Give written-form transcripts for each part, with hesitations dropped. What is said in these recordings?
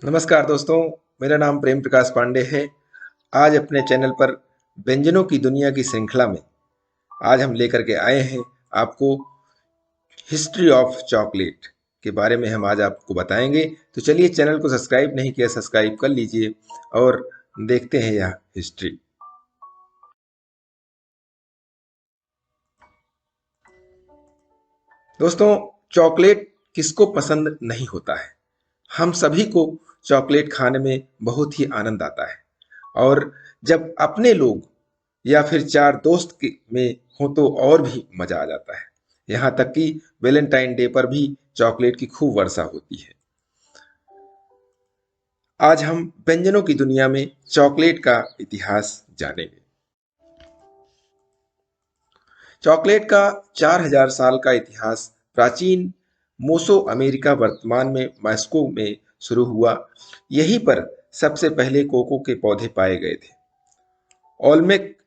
नमस्कार दोस्तों, मेरा नाम प्रेम प्रकाश पांडे है। आज अपने चैनल पर व्यंजनों की दुनिया की श्रृंखला में आज हम लेकर के आए हैं आपको हिस्ट्री ऑफ चॉकलेट के बारे में हम आज आपको बताएंगे। तो चलिए, चैनल को सब्सक्राइब नहीं किया सब्सक्राइब कर लीजिए और देखते हैं यह हिस्ट्री। दोस्तों, चॉकलेट किसको पसंद नहीं होता है। हम सभी को चॉकलेट खाने में बहुत ही आनंद आता है और जब अपने लोग या फिर चार दोस्त में हो तो और भी मजा आ जाता है। यहाँ तक कि वैलेंटाइन डे पर भी चॉकलेट की खूब वर्षा होती है। आज हम व्यंजनों की दुनिया में चॉकलेट का इतिहास जानेंगे। चॉकलेट का 4000 साल का इतिहास प्राचीन मोसो अमेरिका वर्तमान में मैक्सिको में शुरू हुआ। यहीं पर सबसे पहले कोको के पौधे पाए गए थे। ओल्मेक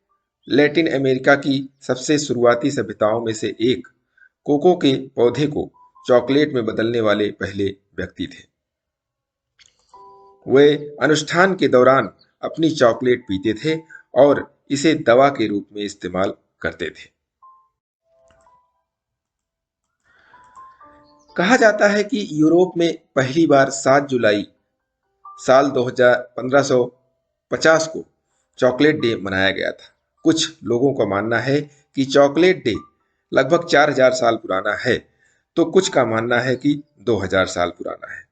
लैटिन अमेरिका की सबसे शुरुआती सभ्यताओं में से एक, कोको के पौधे को चॉकलेट में बदलने वाले पहले व्यक्ति थे। वे अनुष्ठान के दौरान अपनी चॉकलेट पीते थे और इसे दवा के रूप में इस्तेमाल करते थे। कहा जाता है कि यूरोप में पहली बार 7 जुलाई साल 1550 को चॉकलेट डे मनाया गया था। कुछ लोगों का मानना है कि चॉकलेट डे लगभग 4000 साल पुराना है, तो कुछ का मानना है कि 2000 साल पुराना है।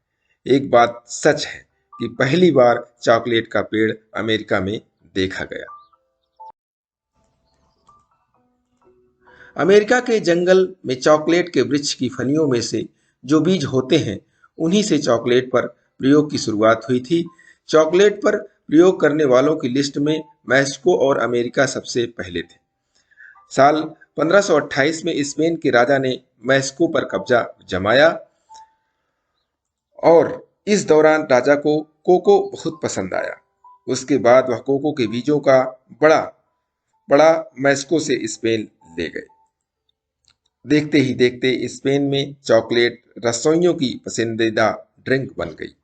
एक बात सच है कि पहली बार चॉकलेट का पेड़ अमेरिका में देखा गया। अमेरिका के जंगल में चॉकलेट के वृक्ष की फलियों में से जो बीज होते हैं, उन्हीं से चॉकलेट पर प्रयोग की शुरुआत हुई थी। चॉकलेट पर प्रयोग करने वालों की लिस्ट में मैक्सिको और अमेरिका सबसे पहले थे। साल 1528 में स्पेन के राजा ने मैक्सिको पर कब्जा जमाया और इस दौरान राजा को कोको बहुत पसंद आया। उसके बाद वह कोको के बीजों का बड़ा बड़ा मैक्सिको से स्पेन ले गए। देखते ही देखते स्पेन में चॉकलेट रसोइयों की पसंदीदा ड्रिंक बन गई।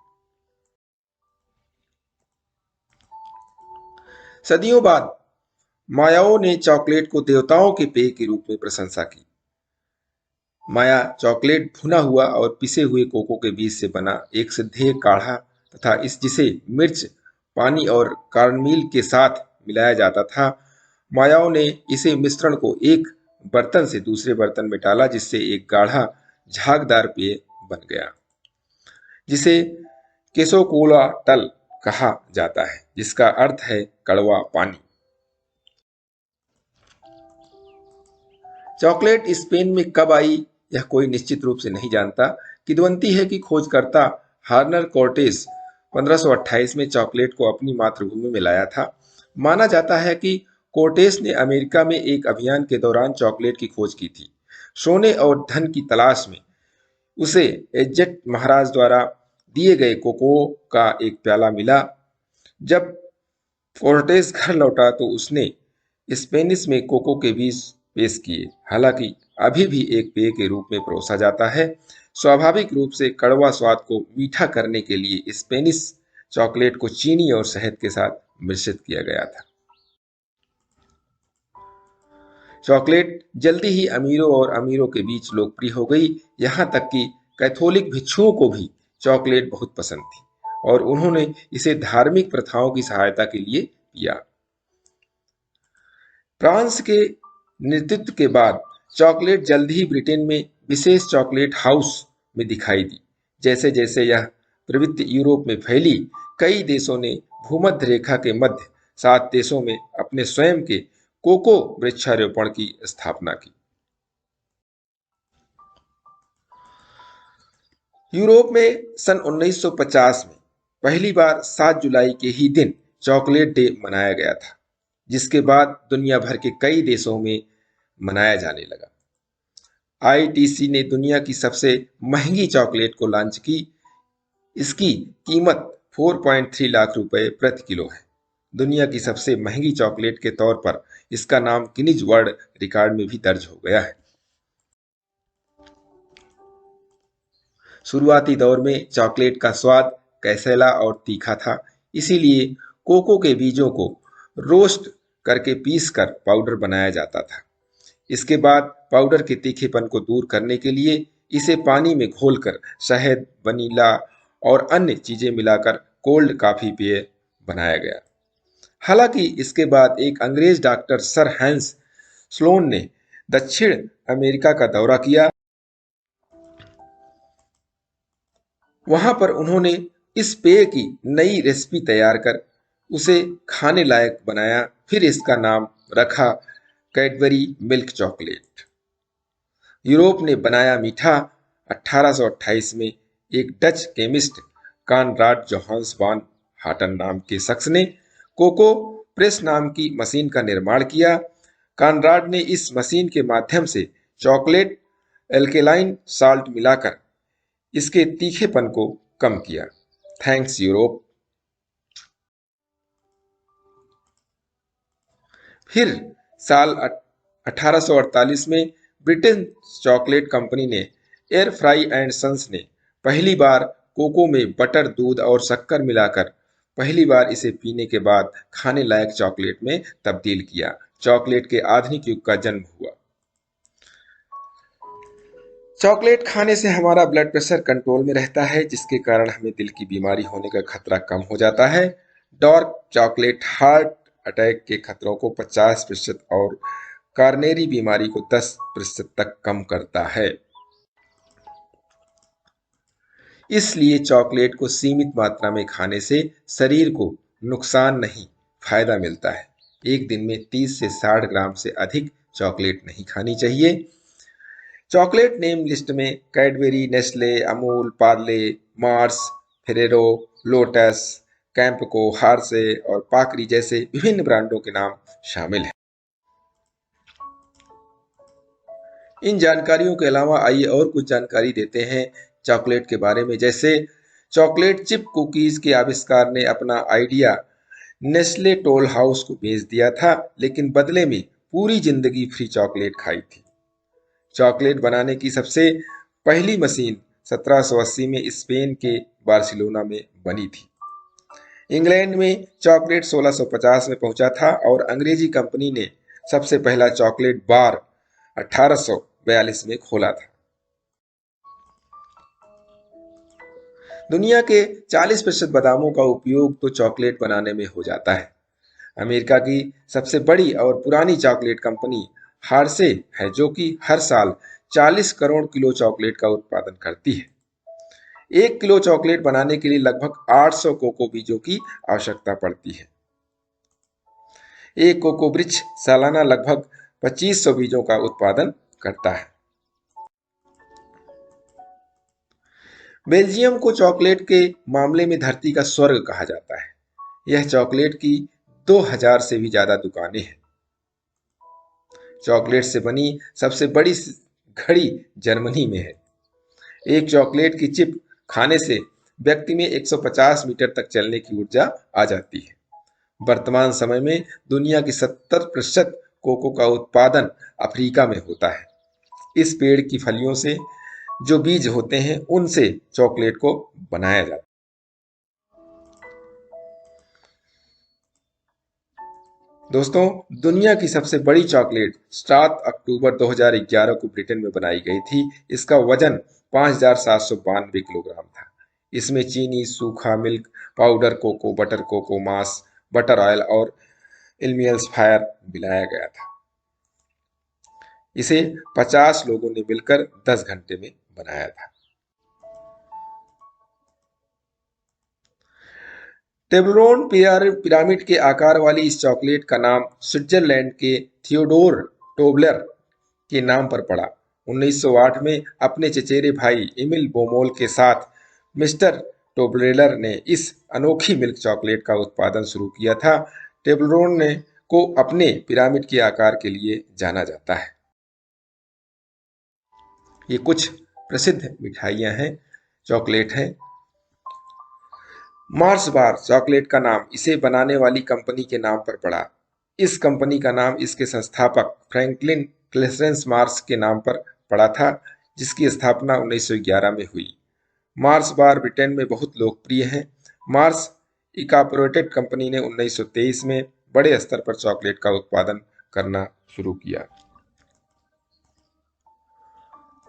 सदियों बाद मायाओं ने चॉकलेट को देवताओं के पेय के रूप में प्रशंसा की। माया चॉकलेट भुना हुआ और पिसे हुए कोको के बीज से बना एक सिद्धेय काढ़ा तथा इस जिसे मिर्च, पानी और कार्नमील के साथ मिलाया जाता था। मायाओं ने इसे मिश्रण को एक बर्तन से दूसरे बर्तन में डाला, जिससे एक गाढ़ा झागदार पेय बन गया, जिसे केसोकोलाटल कहा जाता है, जिसका अर्थ है कड़वा पानी। चॉकलेट स्पेन में कब आई यह कोई निश्चित रूप से नहीं जानता। किंवदंती है कि खोजकर्ता हार्नर कोर्टेस 1528 में चॉकलेट को अपनी मातृभूमि में लाया था। माना जाता है कि कोर्टेस ने अमेरिका में एक अभियान के दौरान चॉकलेट की खोज की थी। सोने और धन की तलाश में उसे एजेट महाराज द्वारा दिए गए कोको का एक प्याला मिला। जब कोर्टेस घर लौटा तो उसने स्पेनिश में कोको के बीज पेश किए। हालांकि अभी भी एक पेय के रूप में परोसा जाता है। स्वाभाविक रूप से कड़वा स्वाद को मीठा करने के लिए स्पेनिश चॉकलेट को चीनी और शहद के साथ मिश्रित किया गया था। चॉकलेट जल्दी ही अमीरों और अमीरों के बीच लोकप्रिय हो गई। यहाँ तक कि कैथोलिक भिक्षुओं को भी चॉकलेट बहुत पसंद थी और उन्होंने इसे धार्मिक प्रथाओं की सहायता के लिए पिया। फ्रांस के नेतृत्व के बाद चॉकलेट जल्द ही ब्रिटेन में विशेष चॉकलेट हाउस में दिखाई दी। जैसे जैसे यह प्रवृत्ति यूरोप में फैली, कई देशों ने भूमध्य रेखा के मध्य 7 देशों में अपने स्वयं के कोको वृक्षारोपण की स्थापना की। यूरोप में सन 1950 में पहली बार 7 जुलाई के ही दिन चॉकलेट डे मनाया गया था, जिसके बाद दुनिया भर के कई देशों में मनाया जाने लगा। आईटीसी ने दुनिया की सबसे महंगी चॉकलेट को लॉन्च की। इसकी कीमत 4.3 लाख रुपए प्रति किलो है। दुनिया की सबसे महंगी चॉकलेट के तौर पर इसका नाम गिनीज वर्ल्ड रिकॉर्ड में भी दर्ज हो गया है। शुरुआती दौर में चॉकलेट का स्वाद कैसेला और तीखा था, इसीलिए कोको के बीजों को रोस्ट करके पीस कर पाउडर बनाया जाता था। इसके बाद पाउडर के तीखेपन को दूर करने के लिए इसे पानी में घोलकर शहद, वनीला और अन्य चीजें मिलाकर कोल्ड कॉफी पेय बनाया गया। हालांकि इसके बाद एक अंग्रेज डॉक्टर सर हैंस स्लोन ने दक्षिण अमेरिका का दौरा किया। वहां पर उन्होंने इस पेय की नई रेसिपी तैयार कर उसे खाने लायक बनाया। फिर इसका नाम रखा कैडबरी मिल्क चॉकलेट। यूरोप ने बनाया मीठा। 1828 में एक डच केमिस्ट कॉनराड जोहान्स वान हाटन नाम के शख्स ने कोको प्रेस नाम की मशीन का निर्माण किया। कॉनराड ने इस मशीन के माध्यम से चॉकलेट एल्केलाइन साल्ट मिलाकर इसके तीखेपन को कम किया। Thanks Europe. फिर साल 1848 में ब्रिटेन चॉकलेट कंपनी ने एयर फ्राई एंड सन्स ने पहली बार कोको में बटर, दूध और शक्कर मिलाकर पहली बार इसे पीने के बाद खाने लायक चॉकलेट में तब्दील किया। चॉकलेट के आधुनिक युग का जन्म हुआ। चॉकलेट खाने से हमारा ब्लड प्रेशर कंट्रोल में रहता है, जिसके कारण हमें दिल की बीमारी होने का खतरा कम हो जाता है। डार्क चॉकलेट हार्ट अटैक के खतरों को 50% और कार्नेरी बीमारी को 10% तक कम करता है। इसलिए चॉकलेट को सीमित मात्रा में खाने से शरीर को नुकसान नहीं, फायदा मिलता है। एक दिन में 30 से 60 ग्राम से अधिक चॉकलेट नहीं खानी चाहिए। चॉकलेट नेम लिस्ट में Cadbury, Nestle, Amul, Parle, Mars, Ferrero, Lotus, Campco, Hershey और पाकरी जैसे विभिन्न ब्रांडों के नाम शामिल हैं। इन जानकारियों के अलावा आइए और कुछ जानकारी देते हैं चॉकलेट के बारे में। जैसे चॉकलेट चिप कुकीज के आविष्कार ने अपना आइडिया नेस्ले टोल हाउस को बेच दिया था, लेकिन बदले में पूरी जिंदगी फ्री चॉकलेट खाई थी। चॉकलेट बनाने की सबसे पहली मशीन 1780 में स्पेन के बार्सिलोना में बनी थी। इंग्लैंड में चॉकलेट 1650 में पहुंचा था और अंग्रेजी कंपनी ने सबसे पहला चॉकलेट बार 1842 में खोला था। दुनिया के 40% बादामों का उपयोग तो चॉकलेट बनाने में हो जाता है। अमेरिका की सबसे बड़ी और पुरानी चॉकलेट कंपनी हार्से है, जो कि हर साल 40 करोड़ किलो चॉकलेट का उत्पादन करती है। 1 किलो चॉकलेट बनाने के लिए लगभग 800 कोको बीजों की आवश्यकता पड़ती है। एक कोको वृक्ष सालाना लगभग 2500 बीजों का उत्पादन करता है। बेल्जियम को चॉकलेट के मामले में धरती का स्वर्ग कहा जाता है। यह चॉकलेट की 2000 से भी ज्यादा दुकानें हैं। चॉकलेट से बनी सबसे बड़ी घड़ी जर्मनी में है। एक चॉकलेट की चिप खाने से व्यक्ति में 150 मीटर तक चलने की ऊर्जा आ जाती है। वर्तमान समय में दुनिया की 70% कोको का उत्पादन अफ्रीका में होता है। इस पेड़ की फलियों से जो बीज होते हैं, उनसे चॉकलेट को बनाया जाता है। दोस्तों, दुनिया की सबसे बड़ी चॉकलेट 7 अक्टूबर 2011 को ब्रिटेन में बनाई गई थी। इसका वजन 5792 किलोग्राम था। इसमें चीनी, सूखा milk powder, cocoa butter, cocoa mass, butter oil और एल्मियल्सफायर मिलाया गया था। इसे 50 लोगों ने मिलकर 10 घंटे में बनाया था। टेबलोन पिरामिड के आकार वाली इस चॉकलेट का नाम स्विट्जरलैंड के थियोडोर टोबलर के नाम पर पड़ा। 1908 में अपने चचेरे भाई एमिल बोमोल के साथ मिस्टर टोबलेर ने इस अनोखी मिल्क चॉकलेट का उत्पादन शुरू किया था। टेबलोन को अपने पिरामिड के आकार के लिए जाना जाता है। ये कुछ प्रसिद्ध मिठाइयां हैं, चॉकलेट हैं। मार्स बार चॉकलेट का नाम इसे बनाने वाली कंपनी के नाम पर पड़ा। इस कंपनी का नाम इसके संस्थापक फ्रैंकलिन क्लेरेंस मार्स के नाम पर पड़ा था, जिसकी स्थापना 1911 में हुई। मार्स बार ब्रिटेन में बहुत लोकप्रिय हैं। मार्स इनकॉर्पोरेटेड कंपनी ने 1923 में बड़े स्तर पर चॉकलेट का उत्पादन करना शुरू किया।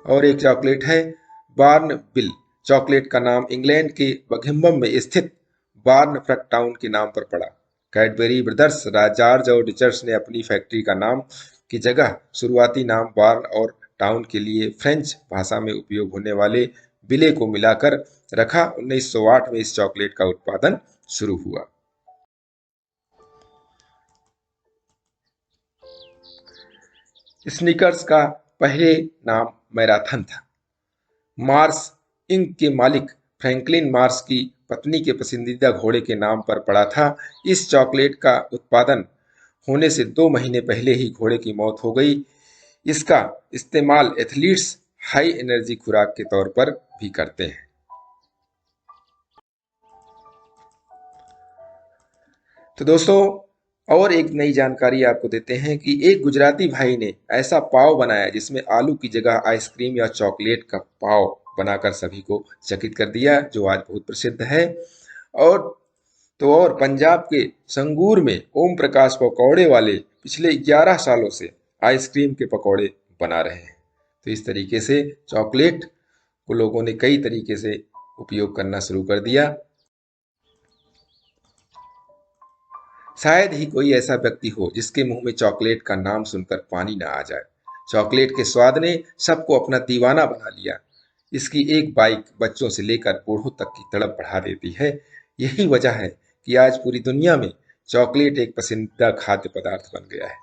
और एक चॉकलेट है बार्नबिल। चॉकलेट का नाम इंग्लैंड के बकिंघम में स्थित बार्नफ्रक टाउन के नाम पर पड़ा। कैडबरी ब्रदर्स जॉर्ज और रिचर्ड्स ने अपनी फैक्ट्री का नाम की जगह शुरुआती नाम बार्न और टाउन के लिए फ्रेंच भाषा में उपयोग होने वाले बिले को मिलाकर रखा। 1908 में इस चॉकलेट का उत्पादन शुरू हुआ। स्निकर्स का पहले नाम मैराथन था। मार्स इंक के मालिक फ्रैंकलिन मार्स की पत्नी के पसंदीदा घोड़े के नाम पर पड़ा था। इस चॉकलेट का उत्पादन होने से 2 महीने पहले ही घोड़े की मौत हो गई। इसका इस्तेमाल एथलीट्स हाई एनर्जी खुराक के तौर पर भी करते हैं। तो दोस्तों, और एक नई जानकारी आपको देते हैं कि एक गुजराती भाई ने ऐसा पाव बनाया जिसमें आलू की जगह आइसक्रीम या चॉकलेट का पाव बनाकर सभी को चकित कर दिया, जो आज बहुत प्रसिद्ध है। और और पंजाब के संगूर में ओम प्रकाश पकौड़े वाले पिछले 11 सालों से आइसक्रीम के पकौड़े बना रहे हैं। तो इस तरीके से चॉकलेट को लोगों ने कई तरीके से उपयोग करना शुरू कर दिया। शायद ही कोई ऐसा व्यक्ति हो जिसके मुंह में चॉकलेट का नाम सुनकर पानी ना आ जाए। चॉकलेट के स्वाद ने सबको अपना दीवाना बना लिया। इसकी एक बाइक बच्चों से लेकर बूढ़ों तक की तड़प बढ़ा देती है। यही वजह है कि आज पूरी दुनिया में चॉकलेट एक पसंदीदा खाद्य पदार्थ बन गया है।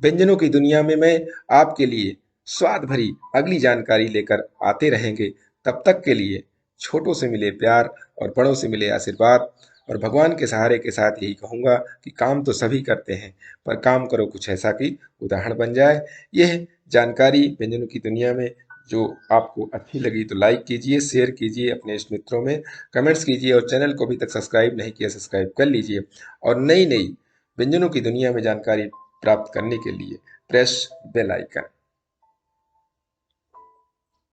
व्यंजनों की दुनिया में मैं आपके लिए स्वाद भरी अगली जानकारी लेकर आते रहेंगे। तब तक के लिए छोटों से मिले प्यार और बड़ों से मिले आशीर्वाद, और भगवान के सहारे के साथ यही कहूँगा कि काम तो सभी करते हैं, पर काम करो कुछ ऐसा कि उदाहरण बन जाए। यह जानकारी व्यंजनों की दुनिया में जो आपको अच्छी लगी तो लाइक कीजिए, शेयर कीजिए अपने इष्ट मित्रों में, कमेंट्स कीजिए, और चैनल को अभी तक सब्सक्राइब नहीं किया सब्सक्राइब कर लीजिए। और नई नई व्यंजनों की दुनिया में जानकारी प्राप्त करने के लिए प्रेस बेल आइकन।